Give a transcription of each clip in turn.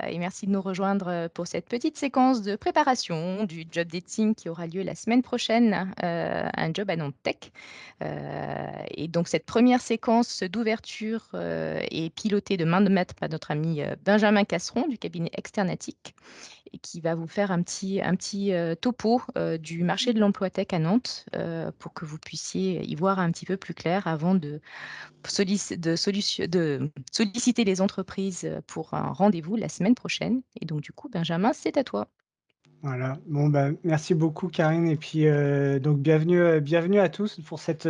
et merci de nous rejoindre pour cette petite séquence de préparation du job dating qui aura lieu la semaine prochaine, un job à Nantes Tech. Et donc cette première séquence d'ouverture est pilotée de main de maître par notre ami Benjamin Casseron du cabinet Externatic et qui va vous faire un petit topo du marché de l'emploi tech à Nantes pour que vous puissiez y voir un petit peu plus clair avant de solliciter les entreprises pour un rendez-vous la semaine prochaine. Et donc, du coup, Benjamin, c'est à toi. Voilà. Bon, bah, merci beaucoup Karine et puis, donc bienvenue à tous pour cette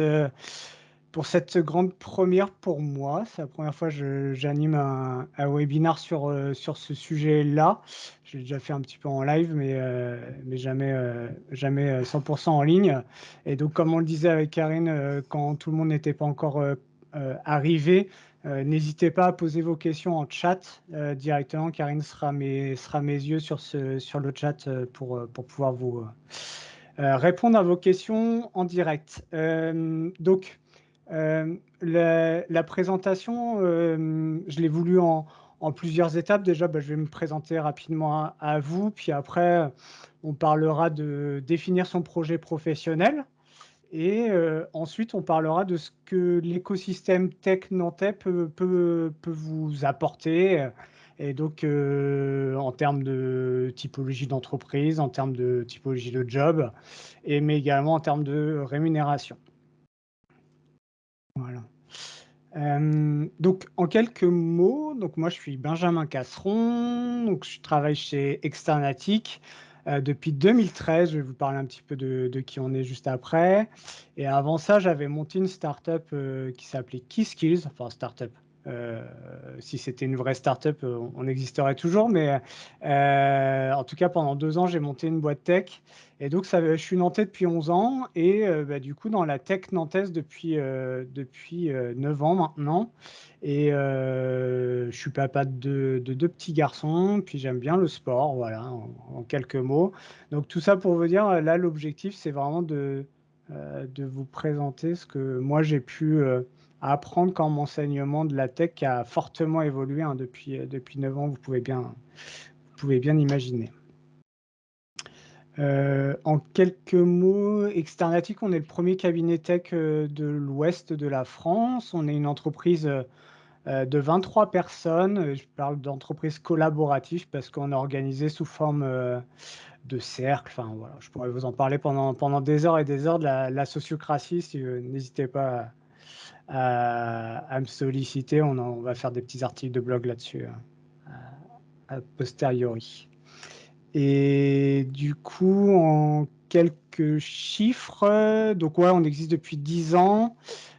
grande première pour moi. C'est la première fois que j'anime un webinar sur ce sujet-là. J'ai déjà fait un petit peu en live, mais jamais 100 en ligne. Et donc, comme on le disait avec Karine, quand tout le monde n'était pas encore arrivé, n'hésitez pas à poser vos questions en chat directement. Karine sera mes yeux sur le chat pour pouvoir vous répondre à vos questions en direct. La présentation, je l'ai voulu en plusieurs étapes. Déjà, bah, je vais me présenter rapidement à vous, puis après, on parlera de définir son projet professionnel et ensuite, on parlera de ce que l'écosystème tech nantais peut vous apporter, et donc en termes de typologie d'entreprise, en termes de typologie de job, mais également en termes de rémunération. Voilà. Donc en quelques mots, donc moi je suis Benjamin Casseron, donc je travaille chez Externatic depuis 2013. Je vais vous parler un petit peu de qui on est juste après. Et avant ça, j'avais monté une startup qui s'appelait KeySkills, enfin startup. Euh, Si c'était une vraie startup, on existerait toujours, mais en tout cas pendant 2 ans, j'ai monté une boîte tech. Et donc, je suis nantais depuis 11 ans et bah, du coup, dans la tech nantaise depuis 9 ans maintenant. Et je suis papa de 2 petits garçons, puis j'aime bien le sport, voilà, en quelques mots. Donc, tout ça pour vous dire, là, l'objectif, c'est vraiment de vous présenter ce que moi, j'ai pu apprendre quand mon enseignement de la tech a fortement évolué hein, depuis 9 ans, vous pouvez bien imaginer. En quelques mots, Externatic, on est le premier cabinet tech de l'ouest de la France. On est une entreprise de 23 personnes. Je parle d'entreprise collaborative parce qu'on est organisé sous forme de cercle. Enfin, voilà, je pourrais vous en parler pendant des heures et des heures de la sociocratie. Si, n'hésitez pas à me solliciter. On va faire des petits articles de blog là-dessus a posteriori. Et du coup, en quelques chiffres, donc ouais, on existe depuis 10 ans.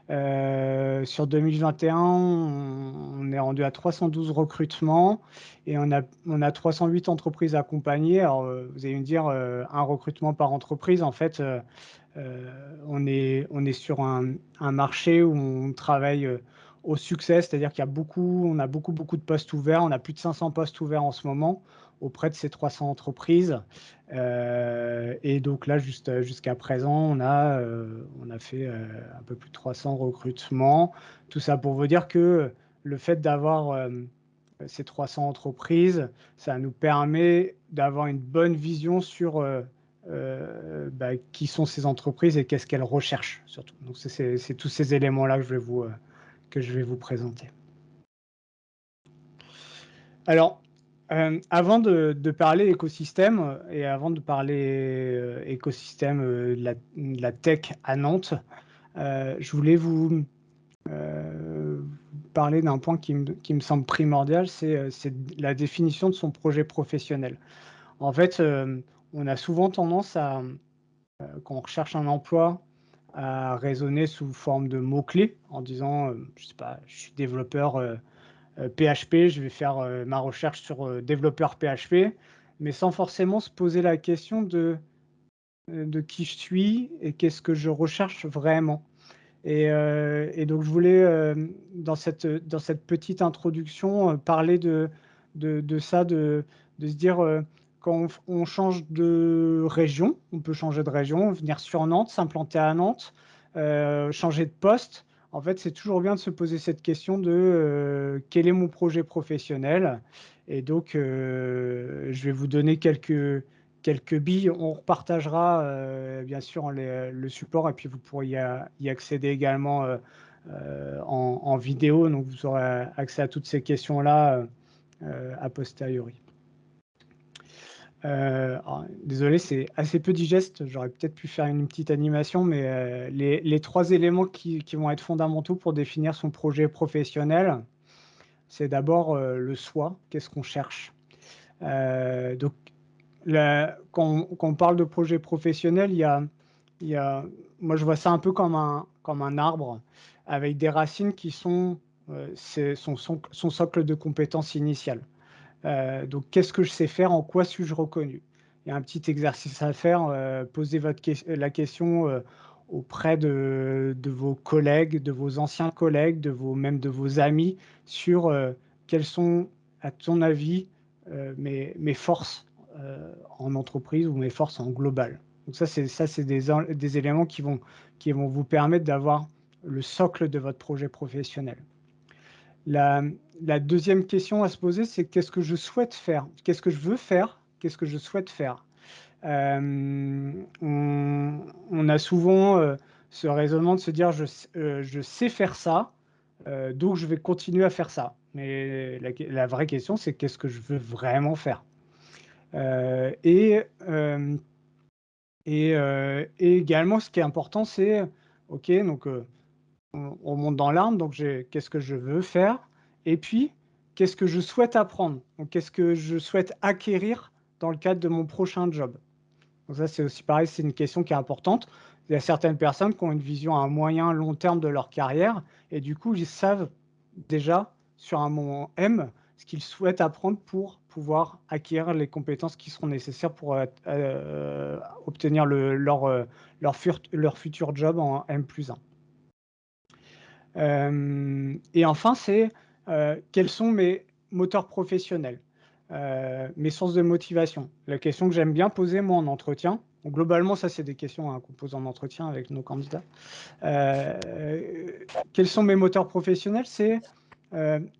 Sur 2021, on est rendu à 312 recrutements et on a 308 entreprises accompagnées. Alors, vous allez me dire, un recrutement par entreprise. En fait, on est sur un marché où on travaille au succès, c'est-à-dire on a beaucoup de postes ouverts. On a plus de 500 postes ouverts en ce moment auprès de ces 300 entreprises. Et donc là, jusqu'à présent, on a fait un peu plus de 300 recrutements. Tout ça pour vous dire que le fait d'avoir ces 300 entreprises, ça nous permet d'avoir une bonne vision sur bah, qui sont ces entreprises et qu'est-ce qu'elles recherchent surtout. Donc c'est tous ces éléments-là que je vais vous présenter. Alors, avant de parler écosystème et avant de parler écosystème de la tech à Nantes, je voulais vous parler d'un point qui me semble primordial, c'est la définition de son projet professionnel. En fait, on a souvent tendance quand on recherche un emploi, à raisonner sous forme de mots-clés en disant, je sais pas, je suis développeur PHP, je vais faire ma recherche sur développeur PHP, mais sans forcément se poser la question de qui je suis et qu'est-ce que je recherche vraiment. Et donc, je voulais, dans cette petite introduction, parler de ça, de se dire, quand on change de région, on peut changer de région, venir sur Nantes, s'implanter à Nantes, changer de poste. En fait, c'est toujours bien de se poser cette question de quel est mon projet professionnel Et donc, je vais vous donner quelques billes. On repartagera bien sûr le support et puis vous pourrez y accéder également en vidéo. Donc, vous aurez accès à toutes ces questions-là a posteriori. Désolé, c'est assez peu digeste. J'aurais peut-être pu faire une petite animation, mais les trois éléments qui vont être fondamentaux pour définir son projet professionnel, c'est d'abord le soi, qu'est-ce qu'on cherche. Donc, quand on parle de projet professionnel, moi je vois ça un peu comme un arbre avec des racines qui sont son socle de compétences initiales. Donc, qu'est-ce que je sais faire? En quoi suis-je reconnu? Il y a un petit exercice à faire. Posez la question auprès de vos collègues, de vos anciens collègues, même de vos amis, sur quelles sont, à ton avis, mes forces en entreprise ou mes forces en global. Donc ça, c'est des éléments qui vont vous permettre d'avoir le socle de votre projet professionnel. La, la deuxième question à se poser, c'est qu'est-ce que je souhaite faire? Qu'est-ce que je veux faire? Qu'est-ce que je souhaite faire? On a souvent ce raisonnement de se dire je sais faire ça, donc je vais continuer à faire ça. Mais la vraie question, c'est qu'est-ce que je veux vraiment faire? Euh, et, euh, et également, ce qui est important, c'est, OK, donc on monte dans l'arme, donc qu'est-ce que je veux faire? Et puis, qu'est-ce que je souhaite apprendre? Donc, qu'est-ce que je souhaite acquérir dans le cadre de mon prochain job? Donc ça, c'est aussi pareil, c'est une question qui est importante. Il y a certaines personnes qui ont une vision à moyen, long terme de leur carrière, et du coup, ils savent déjà, sur un moment M, ce qu'ils souhaitent apprendre pour pouvoir acquérir les compétences qui seront nécessaires pour obtenir leur futur job en M+1. Et enfin, c'est quels sont mes moteurs professionnels, mes sources de motivation. La question que j'aime bien poser, moi, en entretien, donc, globalement, ça, c'est des questions qu'on pose en entretien avec nos candidats. Quels sont mes moteurs professionnels? C'est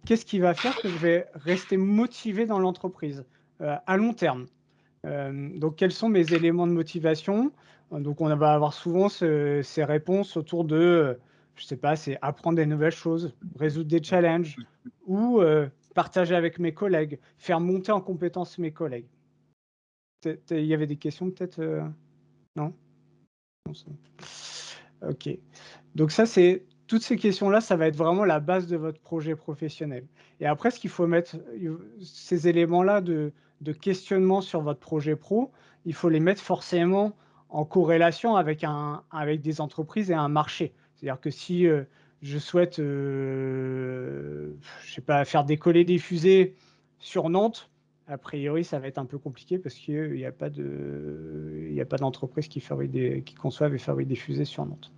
qu'est-ce qui va faire que je vais rester motivé dans l'entreprise à long terme? Donc, quels sont mes éléments de motivation? Donc, on va avoir souvent ces réponses autour de, je ne sais pas, c'est apprendre des nouvelles choses, résoudre des challenges ou partager avec mes collègues, faire monter en compétence mes collègues. Il y avait des questions peut-être non? Non, ok. Donc ça, c'est toutes ces questions-là, ça va être vraiment la base de votre projet professionnel. Et après, ce qu'il faut mettre, ces éléments-là de questionnement sur votre projet pro, il faut les mettre forcément en corrélation avec des entreprises et un marché. C'est-à-dire que si je souhaite, je sais pas, faire décoller des fusées sur Nantes, a priori, ça va être un peu compliqué parce qu'il n'y a pas d'entreprise qui conçoivent et fabrique des fusées sur Nantes.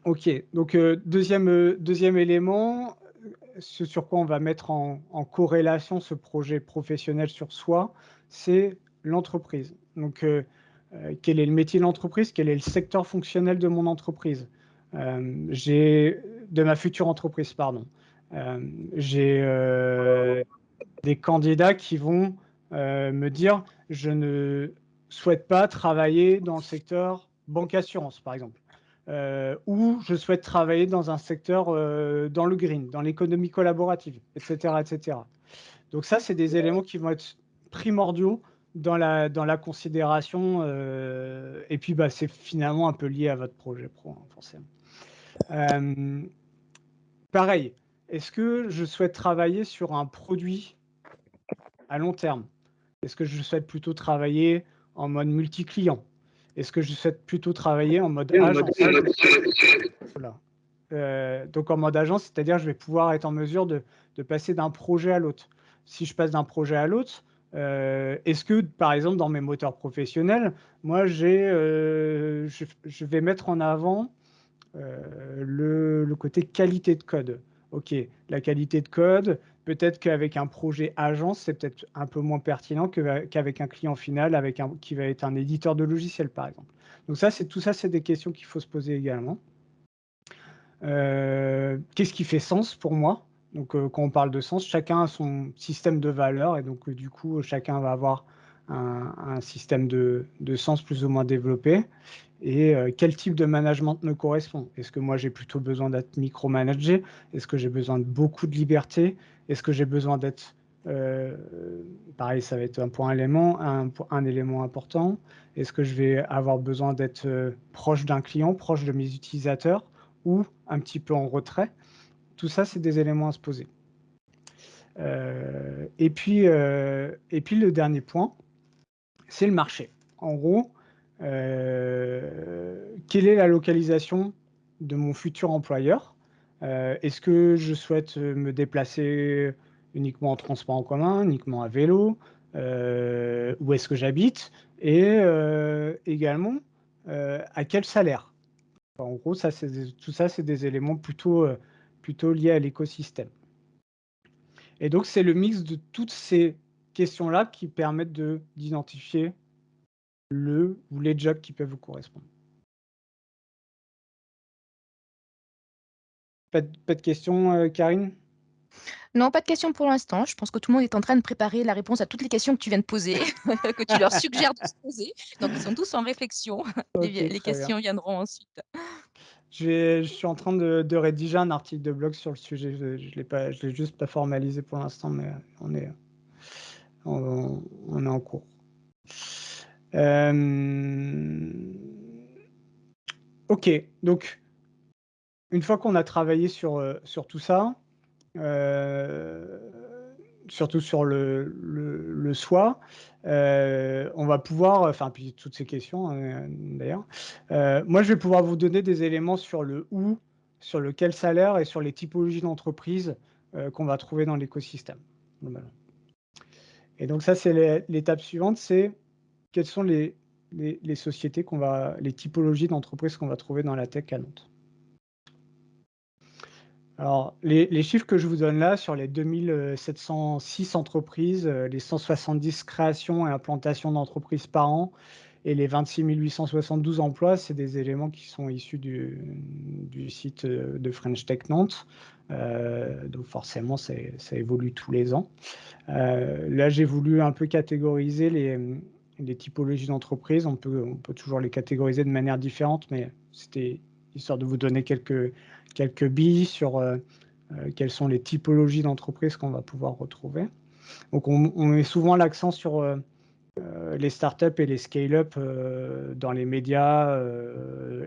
Ok, donc deuxième élément, ce sur quoi on va mettre en corrélation ce projet professionnel sur soi, c'est l'entreprise. Donc, quel est le métier de l'entreprise? Quel est le secteur fonctionnel de mon entreprise? De ma future entreprise, pardon. J'ai des candidats qui vont me dire je ne souhaite pas travailler dans le secteur banque-assurance, par exemple. Ou je souhaite travailler dans un secteur dans le green, dans l'économie collaborative, etc., etc. Donc ça, c'est des éléments qui vont être primordiaux dans la considération. Et puis, bah, c'est finalement un peu lié à votre projet pro, hein, forcément. Pareil, est-ce que je souhaite travailler sur un produit à long terme? Est-ce que je souhaite plutôt travailler en mode multi-client? Est-ce que je souhaite plutôt travailler en mode agence? Voilà. Donc en mode agence, c'est-à-dire je vais pouvoir être en mesure de passer d'un projet à l'autre. Si je passe d'un projet à l'autre, est-ce que, par exemple, dans mes moteurs professionnels, moi, je vais mettre en avant le côté qualité de code. OK, la qualité de code, peut-être qu'avec un projet agence, c'est peut-être un peu moins pertinent qu'avec un client final, qui va être un éditeur de logiciel, par exemple. Donc tout ça, c'est des questions qu'il faut se poser également. Qu'est-ce qui fait sens pour moi? Donc, quand on parle de sens, chacun a son système de valeurs et donc, du coup, chacun va avoir un système de sens plus ou moins développé et quel type de management me correspond? Est-ce que moi j'ai plutôt besoin d'être micromanagé? Est-ce que j'ai besoin de beaucoup de liberté? Est-ce que j'ai besoin d'être, heu, pareil, ça va être un élément important. Est-ce que je vais avoir besoin d'être, proche d'un client, proche de mes utilisateurs ou un petit peu en retrait? Tout ça, c'est des éléments à se poser. Et puis le dernier point, c'est le marché. En gros, quelle est la localisation de mon futur employeur? Est-ce que je souhaite, me déplacer uniquement en transport en commun, uniquement à vélo? Où est-ce que j'habite? Et également, à quel salaire? En gros, ça, tout ça, c'est des éléments plutôt liés à l'écosystème. Et donc, c'est le mix de toutes ces questions-là qui permettent d'identifier le ou les jobs qui peuvent vous correspondre. Pas de questions, Karine? Non, pas de questions pour l'instant. Je pense que tout le monde est en train de préparer la réponse à toutes les questions que tu viens de poser, que tu leur suggères de se poser. Donc ils sont tous en réflexion. OK, Les très bien. questions viendront ensuite. Je suis en train de rédiger un article de blog sur le sujet. Je l'ai juste pas formalisé pour l'instant, mais on est en cours. Hem, OK, donc une fois qu'on a travaillé sur tout ça, heu, surtout sur le soi, on va pouvoir, enfin, puis toutes ces questions, d'ailleurs. Moi, je vais pouvoir vous donner des éléments sur le où, sur le quel salaire et sur les typologies d'entreprises, qu'on va trouver dans l'écosystème, globalement. Et donc ça, c'est l'étape suivante, c'est quelles sont les sociétés les typologies d'entreprises qu'on va trouver dans la tech à Nantes. Alors, les chiffres que je vous donne là sur les 2 706 entreprises, les 170 créations et implantations d'entreprises par an et les 26 872 emplois, c'est des éléments qui sont issus du site, de French Tech Nantes. Donc forcément, ça évolue tous les ans. Là, j'ai voulu un peu catégoriser les typologies d'entreprises. On peut toujours les catégoriser de manière différente, mais c'était histoire de vous donner quelques billes sur, quelles sont les typologies d'entreprises qu'on va pouvoir retrouver. Donc on met souvent l'accent sur, les startups et les scale-up, dans les médias,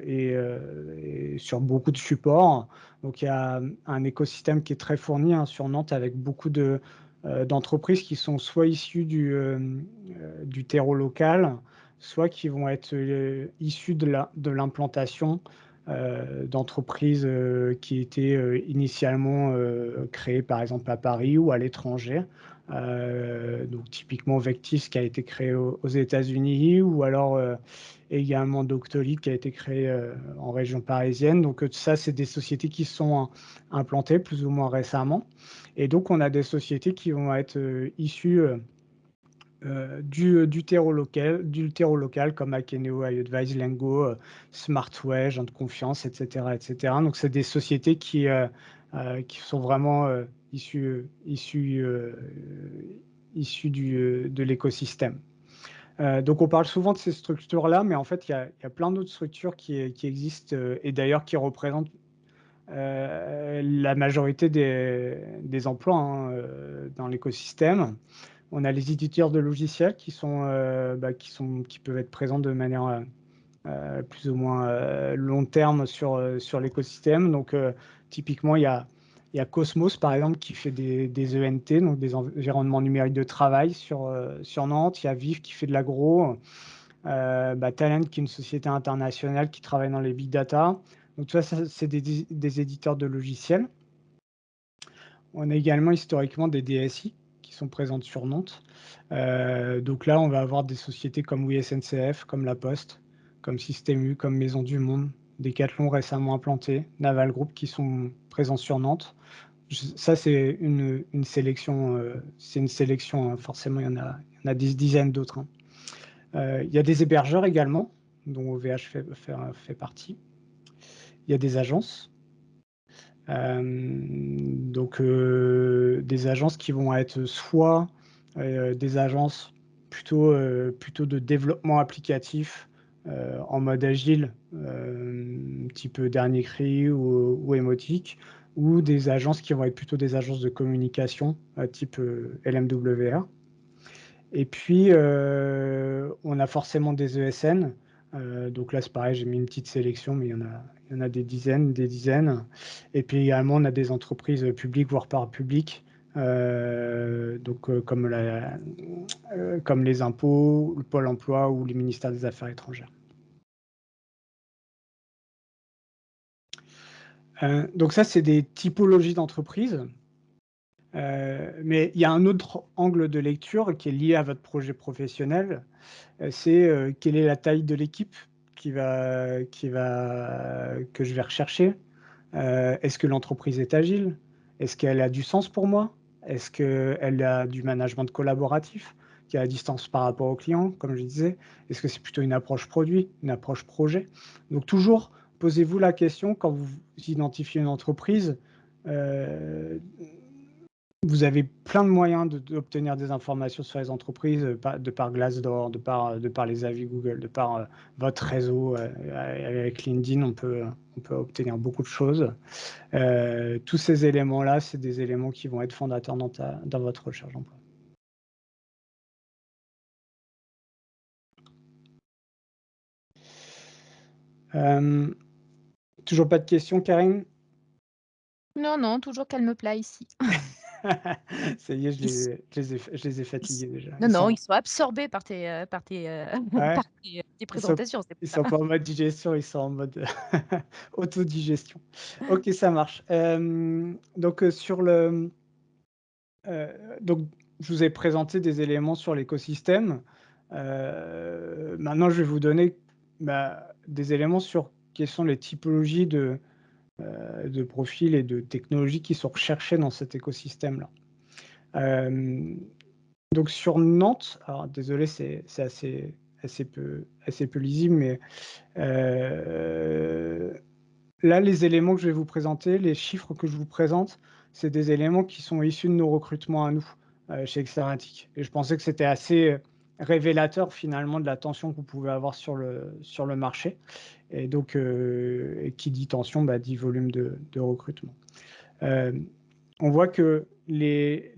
et sur beaucoup de supports. Donc il y a un écosystème qui est très fourni, hein, sur Nantes avec beaucoup d'entreprises qui sont soit issues du terreau local, soit qui vont être, issues de l'implantation, d'entreprises, qui étaient, initialement, créées par exemple à Paris ou à l'étranger. Donc typiquement Vectis qui a été créé aux États-Unis ou alors, également Doctolib qui a été créé, en région parisienne. Donc, ça, c'est des sociétés qui sont implantées plus ou moins récemment et donc on a des sociétés qui vont être, issues, du terreau local comme Akeneo, iAdvize, Lengo, Smartway, Gens de Confiance et cetera et cetera. Donc c'est des sociétés qui sont vraiment, issues de l'écosystème. Donc on parle souvent de ces structures-là, mais en fait il y a plein d'autres structures qui existent, et d'ailleurs qui représentent, la majorité des emplois, hein, dans l'écosystème. On a les éditeurs de logiciels qui peuvent être présents de manière, plus ou moins, long terme sur l'écosystème. Donc, typiquement, il y a Cosmos, par exemple, qui fait des ENT, donc des environnements numériques de travail sur Nantes. Il y a Viv qui fait de l'agro, Talent, qui est une société internationale qui travaille dans les big data. Donc tout ça, c'est des éditeurs de logiciels. On a également historiquement des DSI qui sont présentes sur Nantes. Donc là, on va avoir des sociétés comme Oui SNCF, comme La Poste, comme Système U, comme Maisons du Monde, Decathlon récemment implanté, Naval Group qui sont présents sur Nantes. Ça, c'est une sélection, hein, forcément, il y en a des dizaines d'autres, hein. Il y a des hébergeurs également, dont OVH fait partie. Il y a des agences. Donc des agences qui vont être soit des agences plutôt de développement applicatif en mode agile, type dernier cri ou émotique, ou des agences qui vont être plutôt des agences de communication type LMWR. Et puis, on a forcément des ESN. Donc là, c'est pareil, j'ai mis une petite sélection, mais il y en a des dizaines, des dizaines. Et puis également, on a des entreprises publiques, voire parapubliques, comme les impôts, le Pôle emploi ou le ministère des Affaires étrangères. Donc ça, c'est des typologies d'entreprises. Mais il y a un autre angle de lecture qui est lié à votre projet professionnel. C'est quelle est la taille de l'équipe que je vais rechercher. Est-ce que l'entreprise est agile? Est-ce qu'elle a du sens pour moi? Est-ce qu'elle a du management collaboratif qui est à distance par rapport au client, comme je disais? Est-ce que c'est plutôt une approche produit, une approche projet? Donc toujours, posez-vous la question quand vous identifiez une entreprise. euh, Vous avez plein de moyens d'obtenir des informations sur les entreprises, de par Glassdoor, de par les avis Google, de par votre réseau. Avec LinkedIn, on peut obtenir beaucoup de choses. Tous ces éléments-là, c'est des éléments qui vont être fondateurs dans votre recherche d'emploi. Toujours pas de questions, Karine? Non, non, toujours calme plat ici. Ça y est, Ils s je les ai ils s fatigués déjà. non, non, ils sont absorbés Ouais, par tes présentations, c'est pour ils ça. sont pas en mode digestion, ils sont en mode autodigestion. OK, ça marche. Donc, donc je vous ai présenté des éléments sur l'écosystème. Maintenant, je vais vous donner, des éléments sur quelles sont les typologies de profils et de technologies qui sont recherchées dans cet écosystème-là. Donc sur Nantes, alors désolé, c'est assez peu lisible, mais euh, là, les éléments que je vais vous présenter, les chiffres que je vous présente, c'est des éléments qui sont issus de nos recrutements à nous, chez Externatix. Et je pensais que c'était assez révélateur finalement de la tension que vous pouvez avoir sur le marché. Et donc, et qui dit tension, dit volume de recrutement. Euh, on voit que les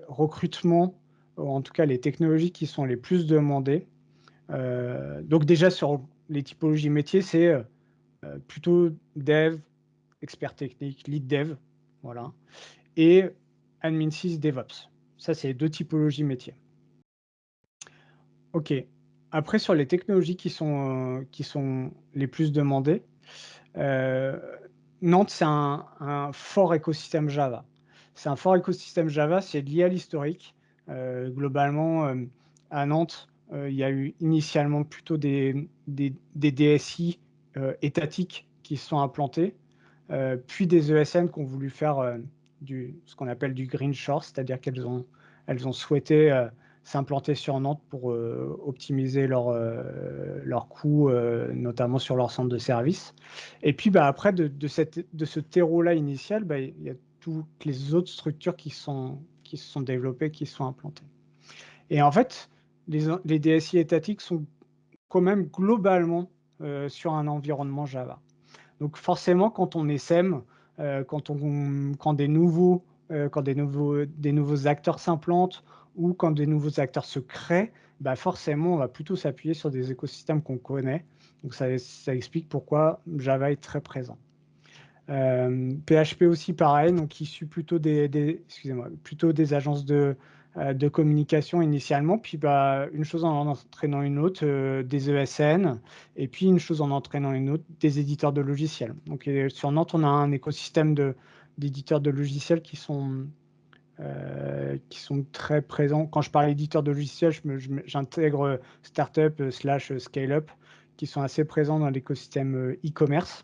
recrutements, ou en tout cas les technologies qui sont les plus demandées, donc déjà sur les typologies métiers, c'est plutôt dev, expert technique, lead dev, voilà, et admin 6 DevOps. Ça, c'est les deux typologies métiers. OK. Après, sur les technologies qui sont les plus demandées, euh, Nantes, c'est un fort écosystème Java. C'est un fort écosystème Java, c'est lié à l'historique. Globalement, à Nantes, il y a eu initialement plutôt des DSI étatiques qui se sont implantés, puis des ESN qui ont voulu faire ce qu'on appelle du green shore, c'est-à-dire elles ont souhaité s'implanter sur Nantes pour optimiser leurs coûts, notamment sur leur centre de service. Et puis après, de ce terreau-là initial, il y a toutes les autres structures qui se sont développées, qui se sont implantées. Et en fait, les DSI étatiques sont quand même globalement sur un environnement Java. Donc forcément, quand on essaime, quand des nouveaux acteurs s'implantent ou quand des nouveaux acteurs se créent, forcément, on va plutôt s'appuyer sur des écosystèmes qu'on connaît. Donc ça explique pourquoi Java est très présent. PHP aussi pareil, donc issu plutôt excusez-moi, plutôt des agences de communication initialement, puis une chose en entraînant une autre, des ESN, et puis une chose en entraînant une autre, des éditeurs de logiciels. Donc sur Nantes, on a un écosystème d'éditeurs de logiciels qui sont très présents. Quand je parle éditeurs de logiciels, j'intègre startup slash scale-up qui sont assez présents dans l'écosystème e-commerce.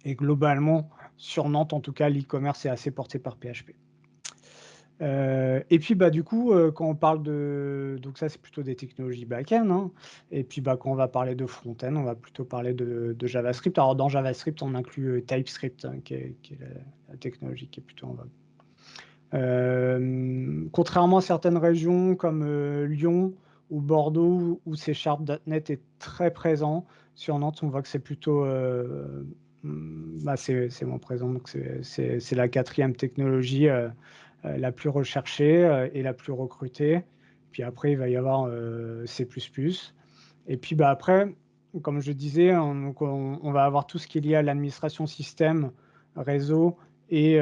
Et globalement, sur Nantes, en tout cas, l'e-commerce est assez porté par PHP. Et puis, bah, du coup, quand on parle donc ça, c'est plutôt des technologies back-end, hein. Et puis, bah, quand on va parler de front-end, on va plutôt parler de JavaScript. Alors dans JavaScript, on inclut, TypeScript, hein, qui est la technologie qui est plutôt en vogue. Contrairement à certaines régions comme, Lyon ou Bordeaux où C# .NET est très présent, sur Nantes, on voit que c'est plutôt, bah, c'est moins présent, donc c'est la quatrième technologie, la plus recherchée, et la plus recrutée. Puis après, il va y avoir, C++. Et puis, bah, après, comme je disais, on va avoir tout ce qui est lié à l'administration système, réseau et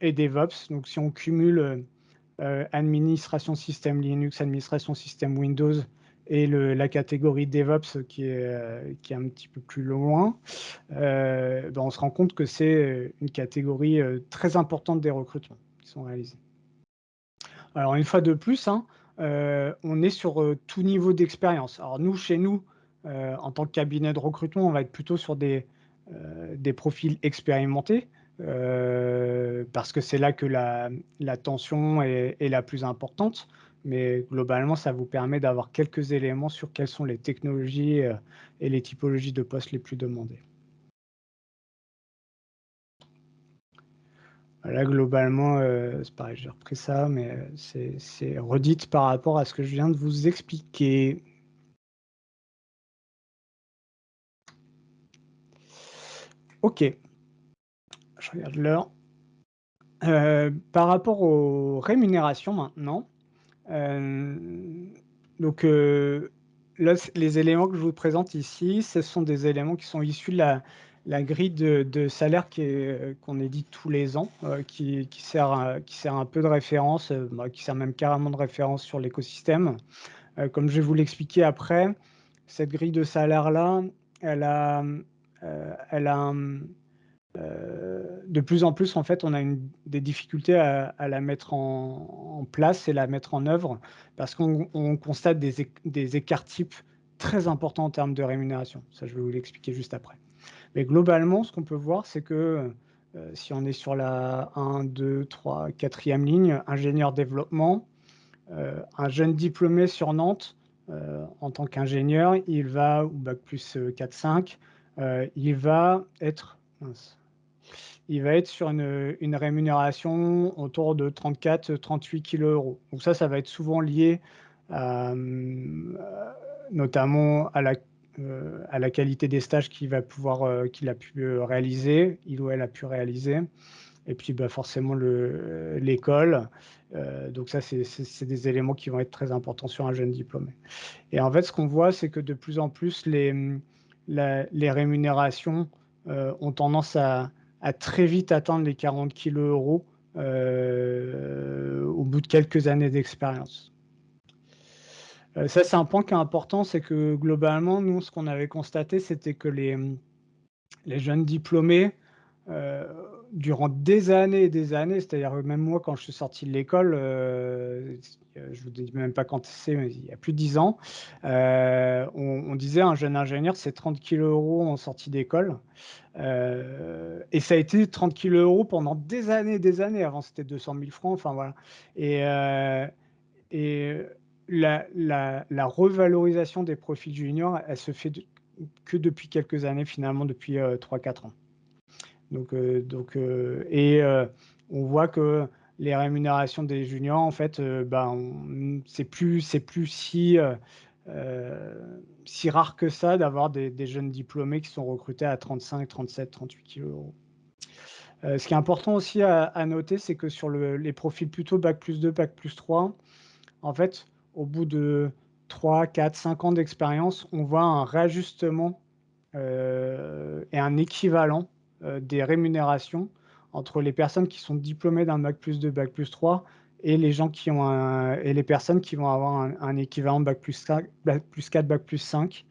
DevOps. Donc si on cumule, administration système Linux, administration système Windows et la catégorie DevOps qui est un petit peu plus loin, ben, on se rend compte que c'est une catégorie, très importante des recrutements qui sont réalisés. Alors une fois de plus, hein, on est sur, tout niveau d'expérience. Alors nous, chez nous, en tant que cabinet de recrutement, on va être plutôt sur des profils expérimentés, parce que c'est là que la tension est la plus importante. Mais globalement, ça vous permet d'avoir quelques éléments sur quelles sont les technologies, et les typologies de postes les plus demandées. Là, globalement, c'est pareil, j'ai repris ça, mais c'est redite par rapport à ce que je viens de vous expliquer. OK, je regarde l'heure. Par rapport aux rémunérations maintenant, hem, donc là, les éléments que je vous présente ici, ce sont des éléments qui sont issus de la grille de salaire qu'on édite tous les ans, qui sert un peu de référence, bah, qui sert même carrément de référence sur l'écosystème. Comme je vais vous l'expliquer après, cette grille de salaire-là, elle a, elle a, de plus en plus, en fait, on a des difficultés à la mettre en place et la mettre en œuvre parce qu'on constate des écarts types très importants en termes de rémunération. Ça, je vais vous l'expliquer juste après. Mais globalement, ce qu'on peut voir, c'est que, si on est sur la 1, 2, 3, 4e ligne, ingénieur développement, un jeune diplômé sur Nantes, en tant qu'ingénieur, il va ou bac plus, 4-5, il va être mince, il va être sur une rémunération autour de 34-38 kilos euros. Donc ça va être souvent lié à, notamment à la qualité des stages qu'il a pu, réaliser, il ou elle a pu réaliser. Et puis, bah, forcément l'école. Donc ça, c'est des éléments qui vont être très importants sur un jeune diplômé. Et en fait, ce qu'on voit, c'est que de plus en plus, les rémunérations, ont tendance à très vite atteindre les 40 kilos euros, au bout de quelques années d'expérience. Ça, c'est un point qui est important, c'est que globalement, nous, ce qu'on avait constaté, c'était que les jeunes diplômés, heu, durant des années et des années, c'est-à-dire même moi quand je suis sorti de l'école, je vous dis même pas quand c'est, mais il y a plus de 10 ans, on disait un jeune ingénieur, c'est 30 kilos euros en sortie d'école, et ça a été 30 kilos euros pendant des années et des années. Avant, c'était 200 000 francs, enfin voilà. Et la revalorisation des profils juniors, elle se fait que depuis quelques années, finalement depuis, 3-4 ans. On voit que les rémunérations des juniors, en fait, ben, c'est plus si rare que ça d'avoir des jeunes diplômés qui sont recrutés à 35-37-38 kilos euros. Ce qui est important aussi à noter, c'est que sur les profils plutôt bac+2, bac+3, en fait, au bout de 3-4-5 ans d'expérience, on voit un réajustement, et un équivalent, des rémunérations entre les personnes qui sont diplômées d'un bac+2, bac+3 et les gens qui ont et les personnes qui vont avoir un équivalent bac+5, bac+4, bac+5.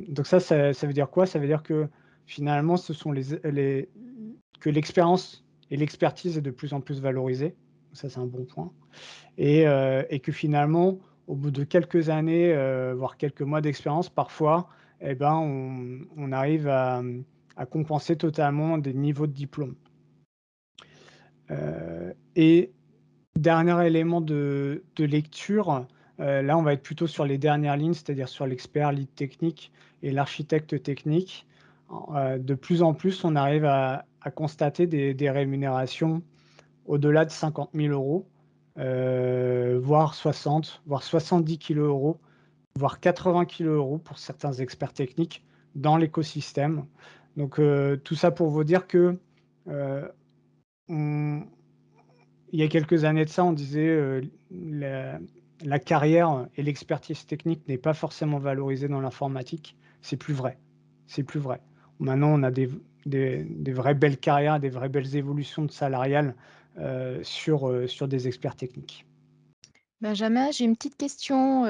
Donc ça veut dire quoi? Ça veut dire que finalement, ce sont que l'expérience et l'expertise est de plus en plus valorisée. Ça, c'est un bon point. Et que finalement, au bout de quelques années, voire quelques mois d'expérience parfois, et ben, on arrive à compenser totalement des niveaux de diplôme. Et Dernier élément de lecture, là, on va être plutôt sur les dernières lignes, c'est-à-dire sur l'expert lead technique et l'architecte technique. De plus en plus, on arrive à constater des rémunérations au-delà de 50 000 €, voire 60, voire 70 kilos euros, voire 80 kilos euros pour certains experts techniques dans l'écosystème. Donc, tout ça pour vous dire que, on il y a quelques années de ça, on disait, la carrière et l'expertise technique n'est pas forcément valorisée dans l'informatique. C'est plus vrai. C'est plus vrai. Maintenant, on a des vraies belles carrières, des vraies belles évolutions de salariales, sur des experts techniques. Benjamin, j'ai une petite question,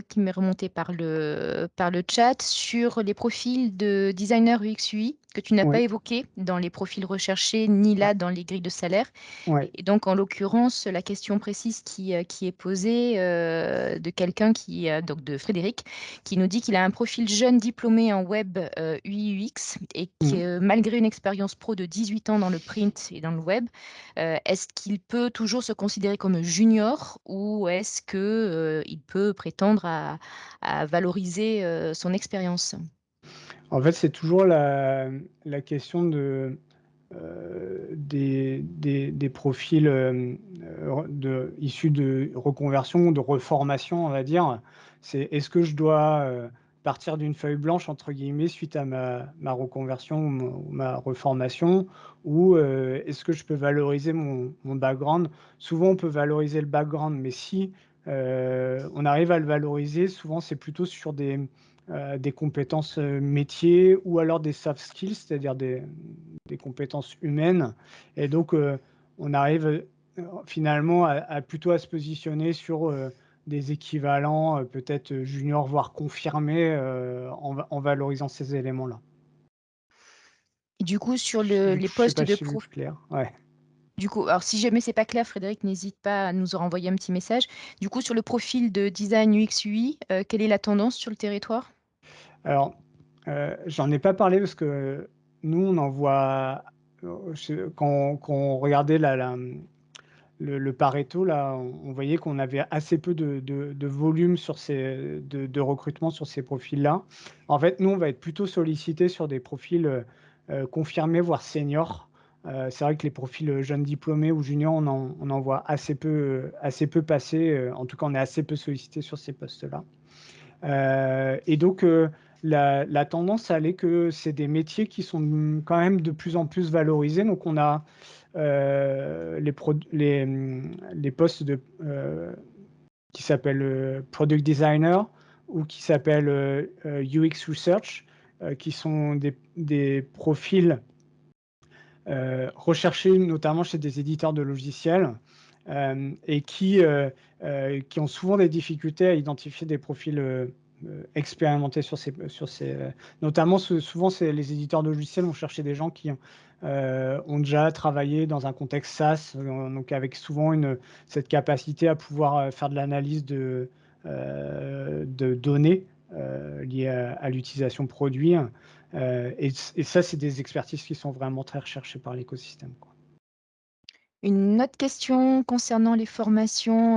qui m'est remontée par le chat sur les profils de designer UX UI que tu n'as pas Oui, évoqués dans les profils recherchés, ni ouais, là dans les grilles de salaire. ouais. Et donc en l'occurrence, la question précise qui est posée, de quelqu'un donc de Frédéric, qui nous dit qu'il a un profil jeune diplômé en web, UI UX et Mmh. que malgré une expérience pro de 18 ans dans le print et dans le web, est-ce qu'il peut toujours se considérer comme junior ou est-ce que, il peut prétendre à valoriser, son expérience? En fait, c'est toujours la question des profils, issus de reconversion, de reformation, on va dire. C'est est-ce que je dois, partir d'une «feuille blanche» entre guillemets suite à ma reconversion ou ma reformation? Ou, est-ce que je peux valoriser mon background? Souvent, on peut valoriser le background, mais si, on arrive à le valoriser, souvent c'est plutôt sur des compétences, métiers ou alors des soft skills, c'est-à-dire des compétences humaines. Et donc, on arrive, finalement à plutôt à se positionner sur, des équivalents, peut-être, juniors, voire confirmés, en valorisant ces éléments-là. Et du coup sur les Je sais postes pas si de je suis prof clair? Ouais. du coup, alors si jamais c'est pas clair, Frédéric, n'hésite pas à nous renvoyer un petit message. Du coup, sur le profil de design UX UI, quelle est la tendance sur le territoire? Alors, j'en ai pas parlé parce que nous, on en voit, quand on regardait le Pareto là, on voyait qu'on avait assez peu de volume sur ces de recrutement sur ces profils-là. En fait, nous, on va être plutôt sollicités sur des profils, confirmés, voire seniors. C'est vrai que les profils, jeunes diplômés ou juniors, on en voit assez peu passer, en tout cas, on est assez peu sollicités sur ces postes-là. Et donc, la tendance, elle est que c'est des métiers qui sont, quand même de plus en plus valorisés. Donc on a, les postes qui s'appellent, product designer ou qui s'appellent, UX research, qui sont des profils, recherchés notamment chez des éditeurs de logiciels, et qui ont souvent des difficultés à identifier des profils, expérimentés sur ces, notamment souvent c'est les éditeurs de logiciels vont chercher des gens qui ont déjà travaillé dans un contexte SaaS, donc avec souvent cette capacité à pouvoir, faire de l'analyse de données, liées à l'utilisation produit, et ça, c'est des expertises qui sont vraiment très recherchées par l'écosystème, quoi. Une autre question concernant les formations,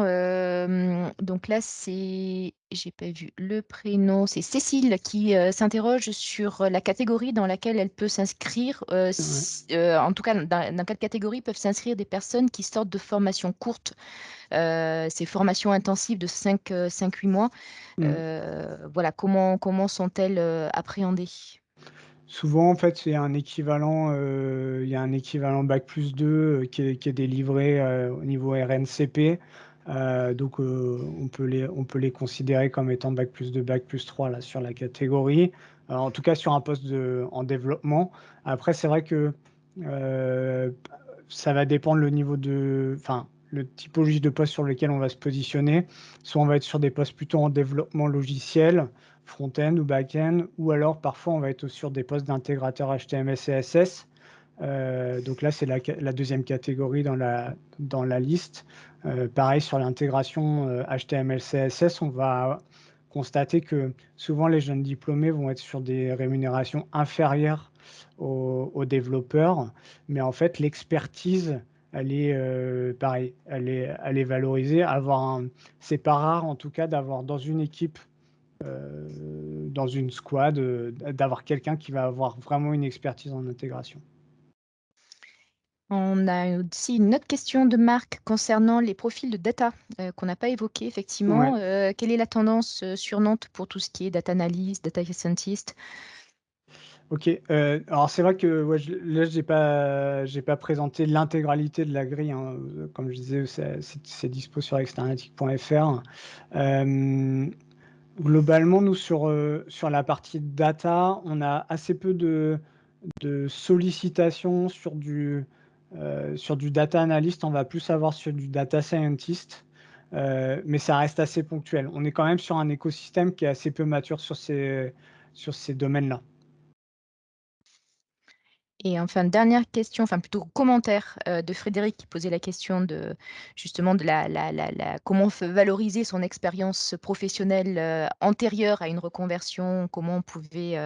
donc là, j'ai pas vu le prénom, c'est Cécile qui, s'interroge sur la catégorie dans laquelle elle peut s'inscrire, Ouais. en tout cas, dans quelle catégorie peuvent s'inscrire des personnes qui sortent de formations courtes, ces formations intensives de 5-8 mois. Mmh. Voilà, comment sont-elles, appréhendées? Souvent, en fait, il y a un équivalent bac+2, qui est délivré, au niveau RNCP. Donc, on peut les considérer comme étant bac+2, bac+3 là, sur la catégorie. En tout cas, sur un poste en développement. Après, c'est vrai que, heu, ça va dépendre le niveau enfin, le typologie de poste sur lequel on va se positionner. Soit on va être sur des postes plutôt en développement logiciel, front-end ou back-end, ou alors parfois on va être sur des postes d'intégrateur HTML, CSS. Donc là, c'est la deuxième catégorie dans la liste. Pareil sur l'intégration, HTML, CSS, on va constater que souvent les jeunes diplômés vont être sur des rémunérations inférieures aux développeurs, mais en fait l'expertise, pareil, elle est valorisée. C'est pas rare en tout cas d'avoir dans une équipe, dans une squad, d'avoir quelqu'un qui va avoir vraiment une expertise en intégration. On a aussi une autre question de Marc concernant les profils de data qu'on n'a pas évoqué effectivement. Ouais. Quelle est la tendance sur Nantes pour tout ce qui est data analyst, data scientist? OK, alors c'est vrai que ouais, là, j'ai pas présenté l'intégralité de la grille, hein, comme je disais, c'est dispo sur externautic.fr. Hem, Globalement, nous, sur la partie data, on a assez peu de sollicitations sur du data analyst. On va plus avoir sur du data scientist, mais ça reste assez ponctuel. On est quand même sur un écosystème qui est assez peu mature sur ces domaines-là. Et enfin, dernière question, enfin plutôt commentaire de Frédéric qui posait la question de justement de comment valoriser son expérience professionnelle antérieure à une reconversion, comment on pouvait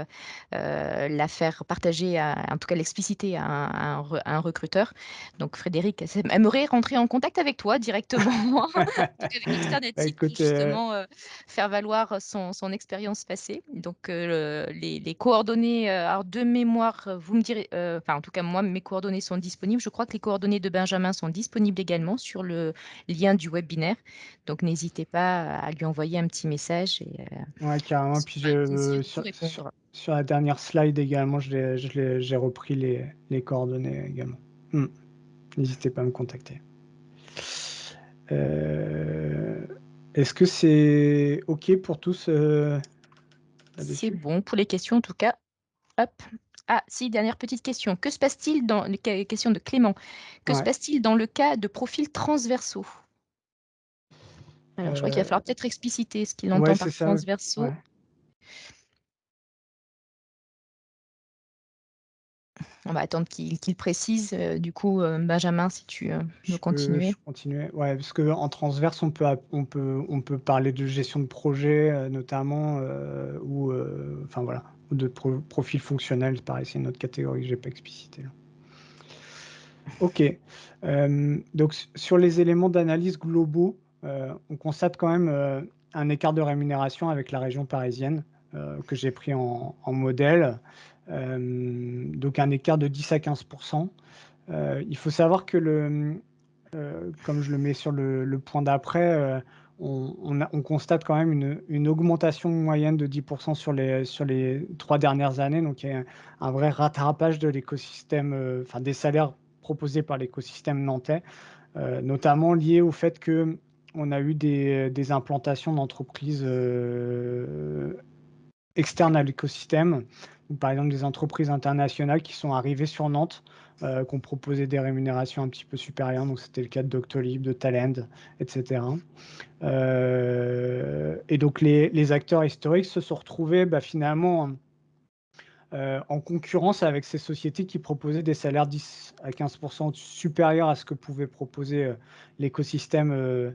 la faire partager, en tout cas l'expliciter à un recruteur. Donc Frédéric aimerait rentrer en contact avec toi directement, en tout cas avec Bah, Externatic, puis écoute, justement faire valoir son expérience passée. Donc, les coordonnées, alors de mémoire, vous me direz, enfin, en tout cas, moi, mes coordonnées sont disponibles. Je crois que les coordonnées de Benjamin sont disponibles également sur le lien du webinaire. Donc, n'hésitez pas à lui envoyer un petit message et ouais, carrément. il Puis sera avec plaisir de vous sur répondre. sur la dernière slide également, j'ai repris les coordonnées également. Mmh. N'hésitez pas à me contacter. Heu, Est-ce que c'est OK pour tous, C'est là-dessus? bon pour les questions, en tout cas. Hop. Ah, si, dernière petite question. Que se passe-t-il dans les questions de Clément? Que se Ouais, passe-t-il dans le cas de profils transversaux? Alors, je crois qu'il va falloir heu, peut-être expliciter ce qu'il ouais, entend c'est par ça, transversaux. ouais. On va attendre qu'il précise. Du coup, Benjamin, si tu veux Je continuer. continuais. Ouais, parce qu'en transverse, on peut parler de gestion de projet, notamment, ou, enfin voilà, ou de profil fonctionnel, pareil, c'est une autre catégorie que j'ai pas explicité là. OK. Donc sur les éléments d'analyse globaux, on constate quand même, un écart de rémunération avec la région parisienne, que j'ai pris en modèle. Donc un écart de 10 à 15. Il faut savoir que comme je le mets sur le point d'après, on constate quand même une augmentation moyenne de 10 sur les 3 dernières années. Donc il y a un vrai rattrapage de l'écosystème, enfin des salaires proposés par l'écosystème nantais, notamment lié au fait qu'on a eu des implantations d'entreprises, externes à l'écosystème. Donc, par exemple, des entreprises internationales qui sont arrivées sur Nantes, qui ont proposé des rémunérations un petit peu supérieures. Donc, c'était le cas de Doctolib, de Talend, et cetera. Et donc les acteurs historiques se sont retrouvés, bah, finalement, en concurrence avec ces sociétés qui proposaient des salaires 10 à 15 supérieurs à ce que pouvait proposer, l'écosystème,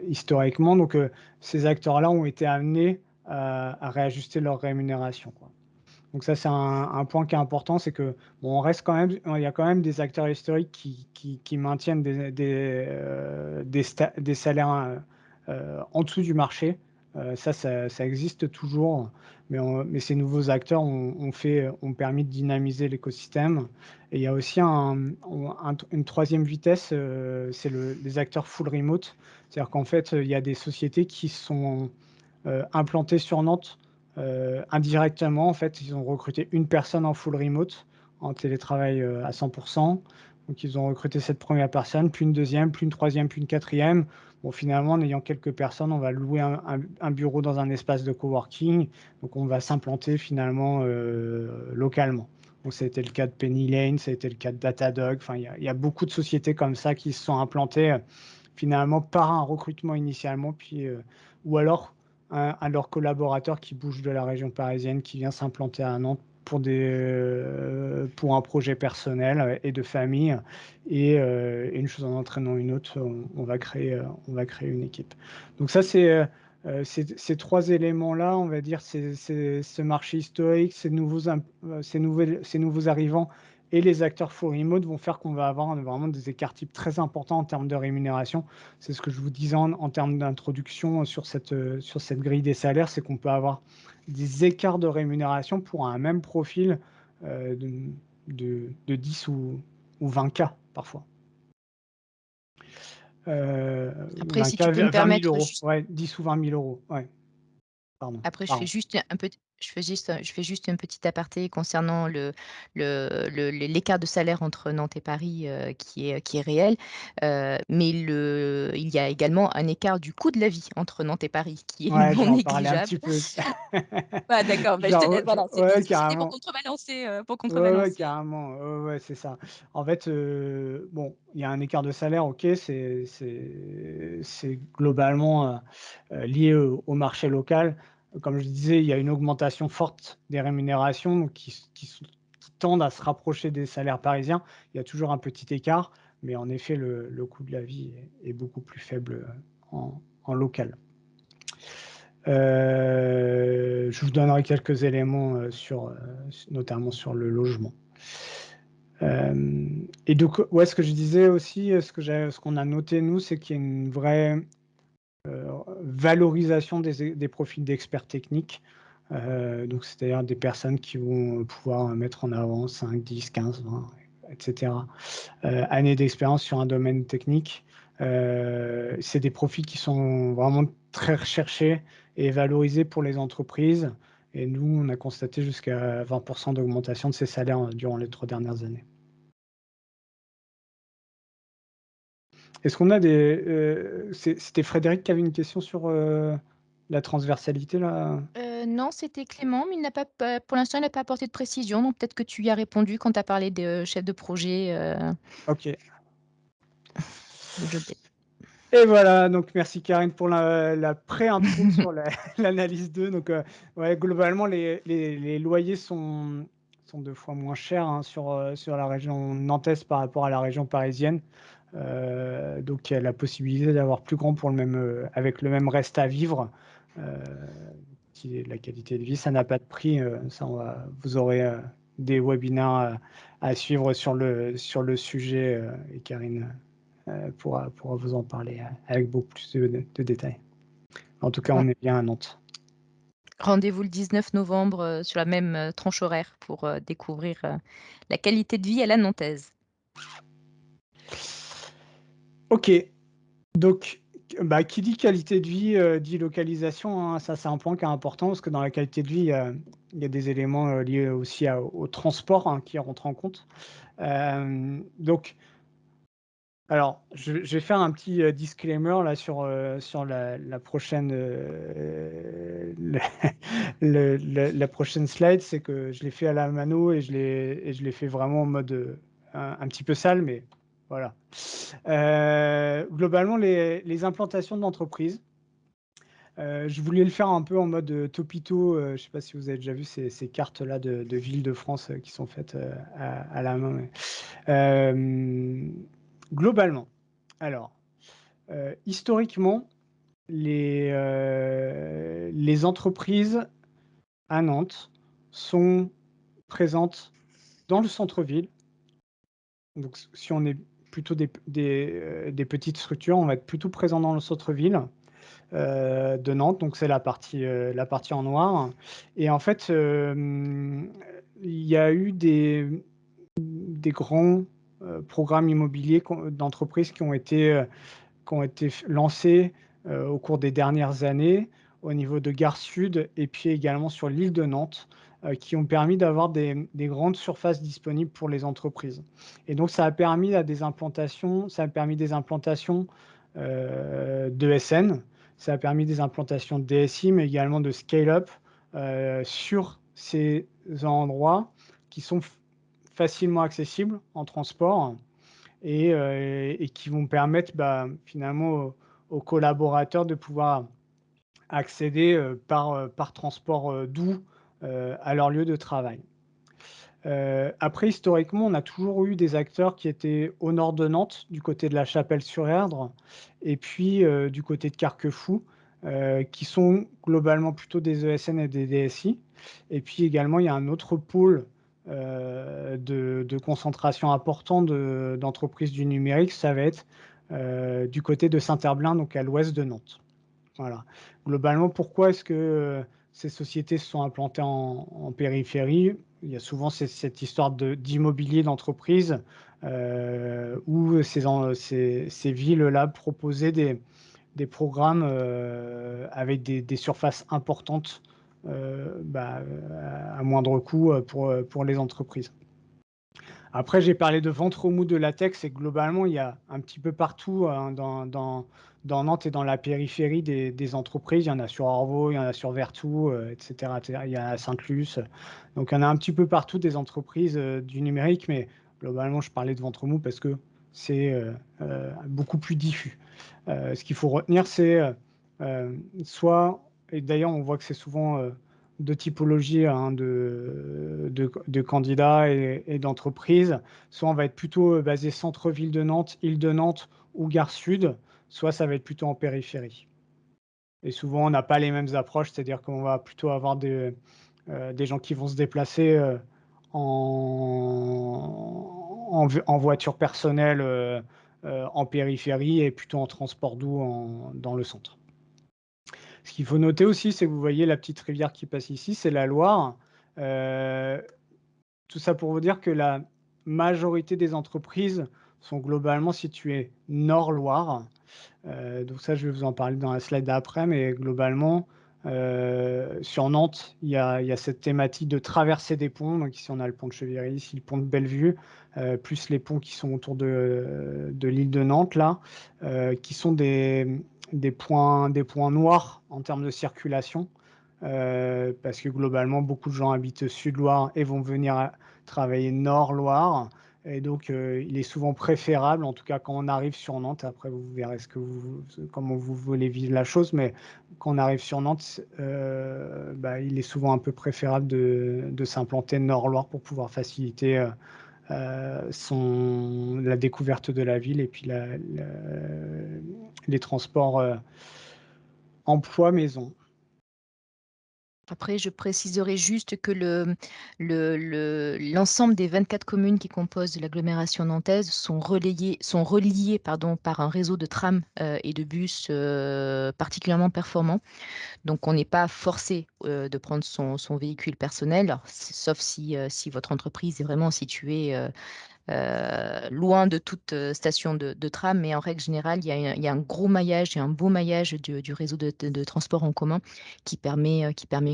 historiquement. Donc, ces acteurs-là ont été amenés à réajuster leur rémunération, quoi. Donc ça, c'est un point qui est important, c'est que, bon, on reste quand même il y a quand même des acteurs historiques qui maintiennent des salaires, en dessous du marché. Ça existe toujours, mais ces nouveaux acteurs ont permis de dynamiser l'écosystème. Et il y a aussi une 3e vitesse, c'est les acteurs full remote. C'est-à-dire qu'en fait, il y a des sociétés qui sont implantés sur Nantes, indirectement. En fait, ils ont recruté une personne en full remote, en télétravail, à 100. Donc ils ont recruté cette première personne, puis une deuxième, puis une troisième, puis une quatrième. Bon, finalement, en ayant quelques personnes, on va louer un bureau dans un espace de coworking, donc on va s'implanter finalement, localement. Donc ça a été le cas de Penny Lane, ça a été le cas de Datadog. Enfin, il y a beaucoup de sociétés comme ça qui se sont implantées, finalement par un recrutement initialement, puis, ou alors un de leurs collaborateurs qui bouge de la région parisienne, qui vient s'implanter à Nantes pour un projet personnel, et de famille. Et une chose en entraînant une autre, on va créer une équipe. Donc ça, ces 3 éléments-là, on va dire, ce marché historique, ces nouveaux arrivants et les acteurs full remote vont faire qu'on va avoir vraiment des écarts types très importants en termes de rémunération. C'est ce que je vous disais en termes d'introduction sur cette grille des salaires, c'est qu'on peut avoir des écarts de rémunération pour un même profil de 10 ou 20 K parfois. Après, 20 si K, tu peux me 20 000 permettre euros. juste Ouais, 10 ou 20 000 euros. Ouais, pardon. après Pardon. je fais juste un petit aparté concernant l'écart de salaire entre Nantes et Paris, qui est réel, mais il y a également un écart du coût de la vie entre Nantes et Paris qui est Ouais, je non vais en parler un petit négligeable. peu. Ah d'accord, bah, je te Genre, laisse, voilà, ouais, c'était pour carrément. contrebalancer, Ouais, ouais, carrément. Ouais, ouais, c'est ça. En fait, bon, il y a un écart de salaire, OK, c'est globalement, lié au marché local. Comme je disais, il y a une augmentation forte des rémunérations, donc qui tendent à se rapprocher des salaires parisiens. Il y a toujours un petit écart, mais en effet, le coût de la vie est beaucoup plus faible, en local. Je vous donnerai quelques éléments, notamment sur le logement. Et donc, ouais, ce que je disais aussi, ce qu'on a noté nous, c'est qu'il y a une vraie, valorisation des profils d'experts techniques. Donc c'est-à-dire des personnes qui vont pouvoir mettre en avant 5, 10, 15, 20, et cetera, années d'expérience sur un domaine technique. C'est des profils qui sont vraiment très recherchés et valorisés pour les entreprises, et nous, on a constaté jusqu'à 20 d'augmentation de ces salaires, durant les 3 dernières années. Est-ce qu'on a c'était Frédéric qui avait une question sur, la transversalité là? Non, c'était Clément, mais il n'a pas pour l'instant, il n'a pas apporté de précision, donc peut-être que tu y as répondu quand tu as parlé de chef de projet, OK. de job desk. Et voilà, donc merci Karine pour la pré-intro sur l'analyse 2. Donc, ouais, globalement, les loyers sont 2 fois moins chers, hein, sur la région nantaise par rapport à la région parisienne. Donc il y a la possibilité d'avoir plus grand pour avec le même reste à vivre, heu, qui est la qualité de vie. Ça n'a pas de prix, ça vous aurez, des webinaires à suivre sur le sujet, et Karine pourra vous en parler, avec beaucoup plus de détails. En tout cas, Ren on est bien à Nantes. Rendez-vous le 19 novembre, sur la même, tranche horaire pour, découvrir, la qualité de vie à la nantaise. OK, donc bah, qui dit qualité de vie, dit localisation, hein. Ça, c'est un point qui est important parce que dans la qualité de vie, il y a des éléments, liés aussi au transport, hein, qui rentrent en compte. Donc alors, je vais faire un petit, disclaimer là sur la prochaine, la prochaine slide. C'est que je l'ai fait à la mano et je l'ai fait vraiment en mode, un petit peu sale, mais voilà. Globalement, les implantations d'entreprises, je voulais le faire un peu en mode, topito, je ne sais pas si vous avez déjà vu ces cartes-là de villes de France, qui sont faites, à la main, ouais. Globalement, alors, historiquement, les entreprises à Nantes sont présentes dans le centre-ville. Donc si on est plutôt des petites structures, on va être plutôt présent dans le centre-ville, de Nantes, donc c'est la partie en noir, et en fait, il y a eu des grands, programmes immobiliers d'entreprises qui ont été lancés, au cours des dernières années au niveau de Gare Sud et puis également sur l'île de Nantes, qui ont permis d'avoir des grandes surfaces disponibles pour les entreprises, et donc ça a permis des implantations, d'ESN, ça a permis des implantations de DSI, mais également de scale-up, sur ces endroits qui sont facilement accessibles en transport, et qui vont permettre, bah, finalement aux collaborateurs de pouvoir accéder, par transport, doux, à leur lieu de travail. Après historiquement, on a toujours eu des acteurs qui étaient au nord de Nantes, du côté de La Chapelle-sur-Erdre, et puis, du côté de Carquefou, qui sont globalement plutôt des ESN et des DSI, et puis également, il y a un autre pôle de concentration important d'entreprises du numérique, ça va être du côté de Saint-Herblain, donc à l'ouest de Nantes. Voilà. Globalement, pourquoi est-ce que ces sociétés se sont implantées en périphérie? Il y a souvent cette histoire d'immobilier d'entreprise où ces villes-là proposaient des programmes avec des surfaces importantes à moindre coût pour les entreprises. Après, j'ai parlé de ventre mou de latex et globalement, il y a un petit peu partout hein, dans Nantes et dans la périphérie des entreprises. Il y en a sur Orvault, il y en a sur Vertou, etc., etc. Il y en a à Sainte-Luce. Donc, il y en a un petit peu partout des entreprises du numérique, mais globalement, je parlais de ventre mou parce que c'est beaucoup plus diffus. Ce qu'il faut retenir, c'est soit, et d'ailleurs, on voit que c'est souvent de typologie hein, de candidats et d'entreprises. Soit on va être plutôt basé centre-ville de Nantes, île de Nantes ou gare sud, soit ça va être plutôt en périphérie. Et souvent, on n'a pas les mêmes approches, c'est-à-dire qu'on va plutôt avoir des gens qui vont se déplacer en voiture personnelle en périphérie et plutôt en transport doux dans le centre. Ce qu'il faut noter aussi, c'est que vous voyez la petite rivière qui passe ici, c'est la Loire. Euh, Tout ça pour vous dire que la majorité des entreprises sont globalement situées Nord-Loire. Donc ça, je vais vous en parler dans la slide d'après, mais globalement, sur Nantes, il y a cette thématique de traverser des ponts. Donc ici, on a le pont de Chevirly, ici le pont de Bellevue, plus les ponts qui sont autour de l'île de Nantes, là, qui sont des points noirs en termes de circulation. Parce que globalement, beaucoup de gens habitent Sud-Loire et vont venir travailler Nord-Loire. Et donc, il est souvent préférable, en tout cas quand on arrive sur Nantes, après vous verrez comment vous voulez vivre la chose, mais quand on arrive sur Nantes, il est souvent un peu préférable de s'implanter Nord-Loire pour pouvoir faciliter la découverte de la ville et puis les transports emploi-maison. Après, je préciserai juste que l'ensemble des 24 communes qui composent l'agglomération nantaise sont reliées pardon, par un réseau de trams et de bus particulièrement performant. Donc, on n'est pas forcé de prendre son véhicule personnel, alors, sauf si votre entreprise est vraiment située loin de toute station de tram, mais en règle générale, il y a un gros maillage et un beau maillage du réseau de transport en commun qui permet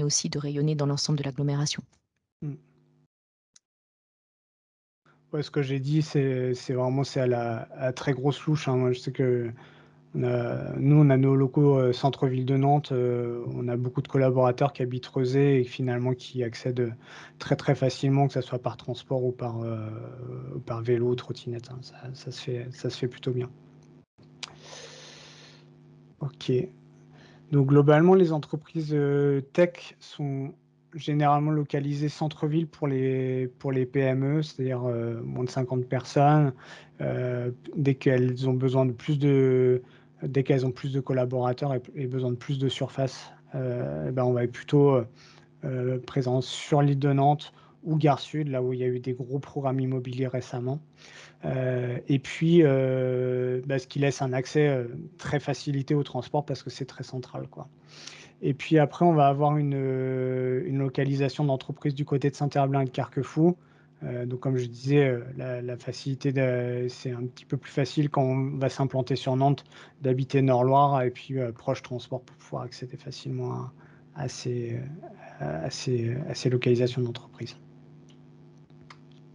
aussi de rayonner dans l'ensemble de l'agglomération. Mm. Ouais, ce que j'ai dit, c'est vraiment c'est à très grosse louche. Hein. Moi, je sais que nous, on a nos locaux centre-ville de Nantes. On a beaucoup de collaborateurs qui habitent Rezé et finalement qui accèdent très très facilement, que ce soit par transport ou par vélo, trottinette. Hein. Ça se fait plutôt bien. Ok. Donc globalement, les entreprises tech sont généralement localisées centre-ville pour les PME, c'est-à-dire moins de 50 personnes. Dès qu'elles ont besoin de dès qu'elles ont plus de collaborateurs et besoin de plus de surface, on va être plutôt présent sur l'île de Nantes ou Gare Sud, là où il y a eu des gros programmes immobiliers récemment. Et puis, ce qui laisse un accès très facilité au transport parce que c'est très central, quoi. Et puis après, on va avoir une localisation d'entreprise du côté de Saint-Herblain et de Carquefou. Donc, comme je disais, la facilité, c'est un petit peu plus facile quand on va s'implanter sur Nantes d'habiter Nord-Loire et puis proche transport pour pouvoir accéder facilement à ces localisations d'entreprise.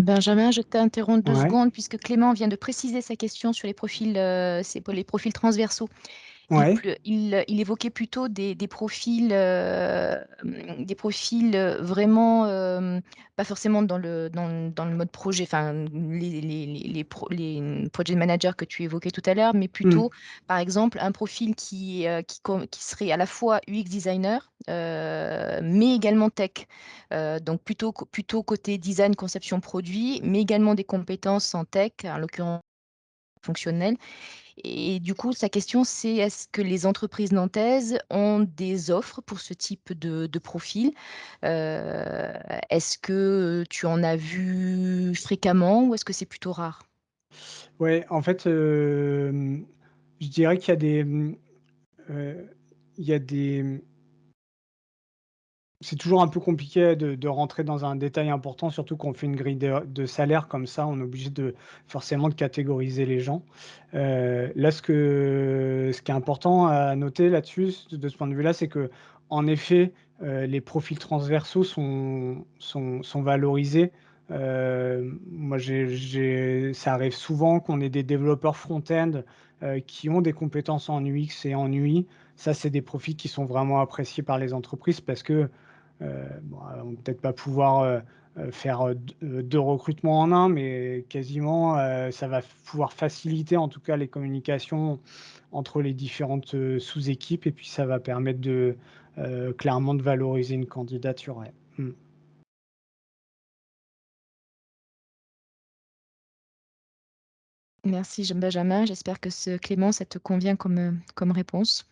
Benjamin, je t'interromps deux Ouais, secondes puisque Clément vient de préciser sa question sur les profils, c'est pour les profils transversaux. ouais. Il évoquait plutôt des profils vraiment, pas forcément dans le mode projet, enfin, les project managers que tu évoquais tout à l'heure, mais Hmm. plutôt, par exemple, un profil qui serait à la fois UX designer, mais également tech. Donc, plutôt côté design, conception produit, mais également des compétences en tech, en l'occurrence fonctionnel. Et du coup, sa question, c'est est-ce que les entreprises nantaises ont des offres pour ce type de profil? Est-ce que tu en as vu fréquemment ou est-ce que c'est plutôt rare? Ouais, en fait, je dirais qu'il y a il y a des c'est toujours un peu compliqué de rentrer dans un détail important, surtout quand on fait une grille de salaire comme ça, on est obligé de forcément de catégoriser les gens. Là, ce qui est important à noter là-dessus, de ce point de vue-là, c'est que en effet, les profils transversaux sont valorisés. Moi, ça arrive souvent qu'on ait des développeurs front-end, qui ont des compétences en UX et en UI. Ça, c'est des profils qui sont vraiment appréciés par les entreprises parce que bon, on va peut-être pas pouvoir, faire, 2 recrutements en un, mais quasiment, ça va pouvoir faciliter en tout cas les communications entre les différentes, sous-équipes et puis ça va permettre clairement de valoriser une candidature, ouais. Mmh. Merci Benjamin, j'espère que Clément, ça te convient comme réponse.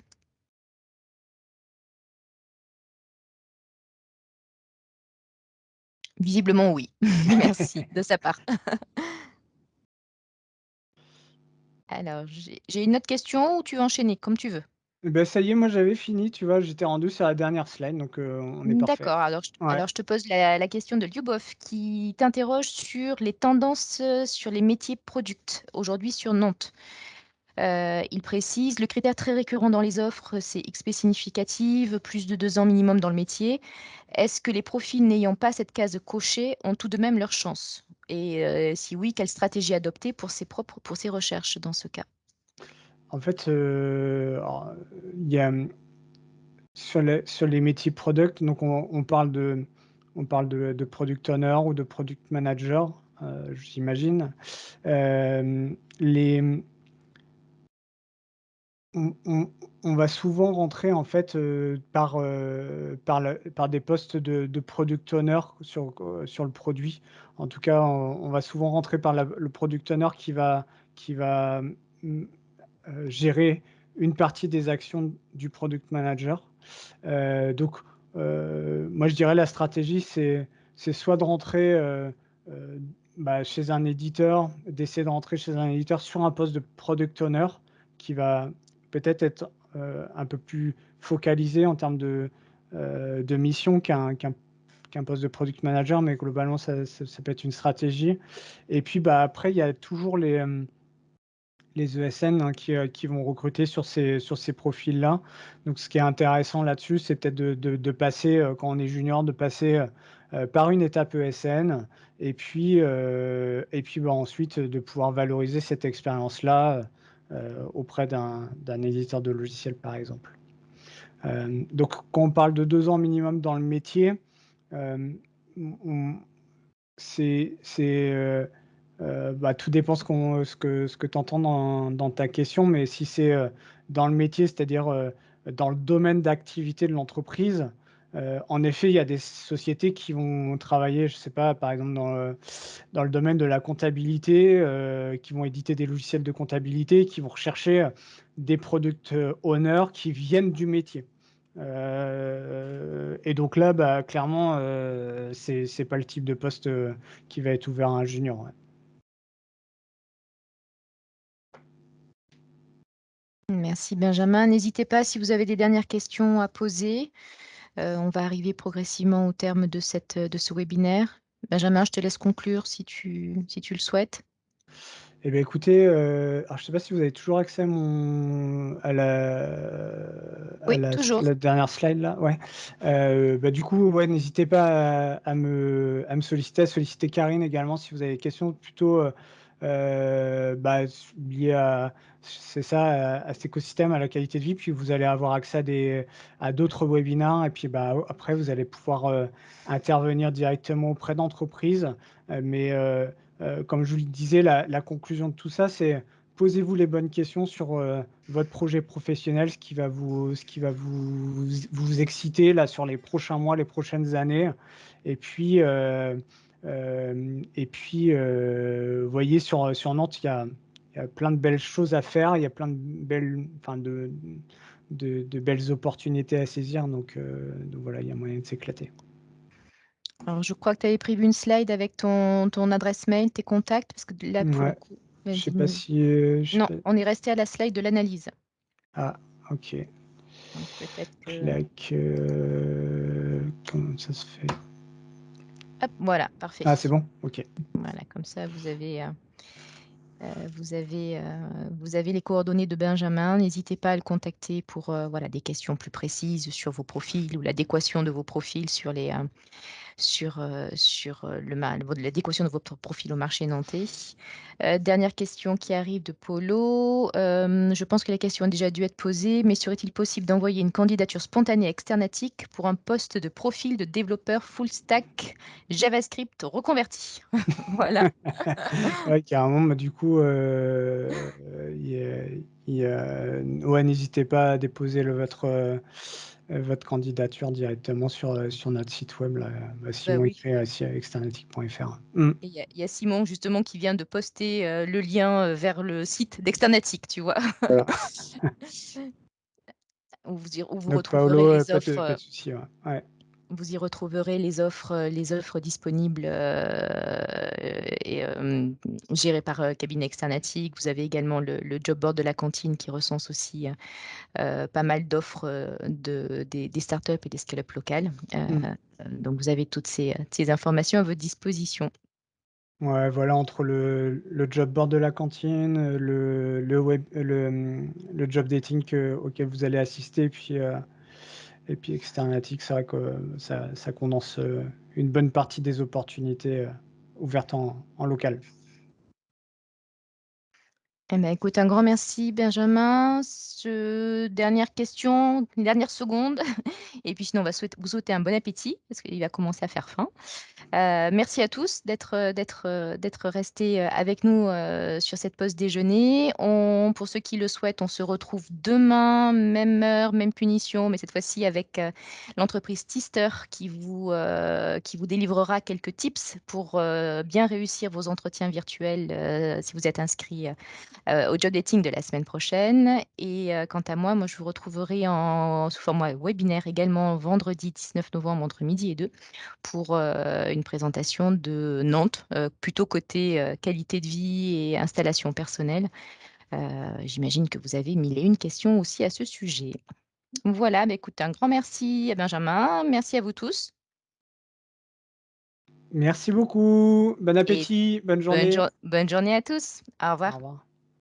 Visiblement oui. Merci de sa part. Alors j'ai une autre question ou tu veux enchaîner? Comme tu veux. Et bah, ça y est, moi j'avais fini, tu vois? J'étais rendu sur la dernière slide donc on est parfait. D'accord, Ouais. alors je te pose la question de Lyubov qui t'interroge sur les tendances, sur les métiers product, aujourd'hui sur Nantes. Il précise: «Le critère très récurrent dans les offres, c'est XP significative, plus de 2 ans minimum dans le métier. Est-ce que les profils n'ayant pas cette case cochée ont tout de même leur chance? Et si oui, quelle stratégie adopter pour ses recherches dans ce cas?» En fait, alors, il y a, sur les métiers product, donc on parle de product owner ou de product manager, j'imagine. Les on on va souvent rentrer en fait, par des postes de product owner sur le produit. En tout cas, on va souvent rentrer par le product owner qui va, mmh, gérer une partie des actions du product manager. Donc, moi je dirais la stratégie c'est soit de rentrer, heu, chez un éditeur, d'essayer de rentrer chez un éditeur sur un poste de product owner qui va peut-être être, un peu plus focalisé en termes de mission qu'un poste de product manager, mais globalement ça peut être une stratégie et puis, après il y a toujours les ESN, hein, qui vont recruter sur ces profils-là. Donc ce qui est intéressant là-dessus, c'est peut-être de passer, quand on est junior, de passer, par une étape ESN et puis, ensuite, de pouvoir valoriser cette expérience-là, auprès d'un éditeur de logiciels, par exemple. Donc quand on parle de 2 ans minimum dans le métier, hem, on tout dépend ce que tu entends dans ta question, mais si c'est, dans le métier, c'est-à-dire, dans le domaine d'activité de l'entreprise, en effet, il y a des sociétés qui vont travailler, je sais pas, par exemple dans le domaine de la comptabilité, qui vont éditer des logiciels de comptabilité, qui vont rechercher, des product, owners qui viennent du métier. Et donc là, clairement, c'est pas le type de poste, qui va être ouvert à un junior, ouais. Merci Benjamin. N'hésitez pas si vous avez des dernières questions à poser. On va arriver progressivement au terme de ce webinaire. Benjamin, je te laisse conclure si tu le souhaites. Eh bien, écoutez, alors je sais pas si vous avez toujours accès Oui, toujours. la dernière slide là? Ouais. Du coup, ouais, n'hésitez pas à me solliciter, à solliciter Karine également si vous avez des questions plutôt, liées à c'est ça, à cet écosystème, à la qualité de vie, puis vous allez avoir accès à d'autres webinaires et puis, après vous allez pouvoir, intervenir directement auprès d'entreprises, mais comme je vous le disais, la conclusion de tout ça, c'est posez-vous les bonnes questions sur, votre projet professionnel, ce qui va vous exciter là sur les prochains mois, les prochaines années et puis, voyez sur Nantes, il y a y a plein de belles choses à faire, il y a plein de belles enfin de belles opportunités à saisir donc voilà, il y a moyen de s'éclater. Alors je crois que tu avais prévu une slide avec ton adresse mail, tes contacts, parce que là, pour le Ouais, coup, je sais vas-y, pas nous si, je sais non, pas on est resté à la slide de l'analyse. ah OK. Donc peut-être que Clac, comment ça se fait? hop, voilà, parfait. Ah c'est bon? OK. Voilà, comme ça vous avez les coordonnées de Benjamin. N'hésitez pas à le contacter pour, voilà, des questions plus précises sur vos profils ou l'adéquation de vos profils sur l'adéquation de votre profil au marché nantais. Dernière question qui arrive de Polo. Je pense que la question a déjà dû être posée, mais serait-il possible d'envoyer une candidature spontanée à Externatic pour un poste de profil de développeur full stack JavaScript reconverti? Voilà. Ouais, carrément, bah, du coup, il y a ouais, n'hésitez pas à déposer votre candidature directement sur notre site web là, bah, Bah Simon oui. écrit à externatic.fr. Mmh, Et il y a Simon justement qui vient de poster, le lien, vers le site d'Externatic, tu vois? voilà. Où vous Donc retrouverez Paolo, les pas offres, de souci, ouais. Ouais. vous y retrouverez les offres disponibles, et gérées par, Cabinet Externatic. Vous avez également le job board de la cantine qui recense aussi, pas mal d'offres, des startups et des scale-up locales. Mmh. Donc vous avez toutes ces informations à votre disposition. Ouais, voilà, entre le job board de la cantine, le job dating auquel vous allez assister, et puis Externatics, c'est vrai que ça condense, une bonne partie des opportunités, ouvertes en local. Eh ben, écoute, un grand merci Benjamin. Dernière question, une dernière seconde et puis sinon on va vous souhaiter un bon appétit parce qu'il va commencer à faire faim. Merci à tous d'être restés, avec nous, sur cette pause déjeuner. Pour ceux qui le souhaitent, on se retrouve demain, même heure, même punition, mais cette fois-ci avec, l'entreprise Tister qui vous délivrera quelques tips pour, bien réussir vos entretiens virtuels, si vous êtes inscrits, au job dating de la semaine prochaine et quant à moi, je vous retrouverai sous format webinaire également vendredi 19 novembre entre midi et 2 pour, une présentation de Nantes, plutôt côté, qualité de vie et installation personnelle. J'imagine que vous avez 1000 et une questions aussi à ce sujet. Voilà, écoute, un grand merci à Benjamin, merci à vous tous Merci beaucoup, bon et appétit, bonne journée. bonne journée à tous. Au Au revoir. revoir.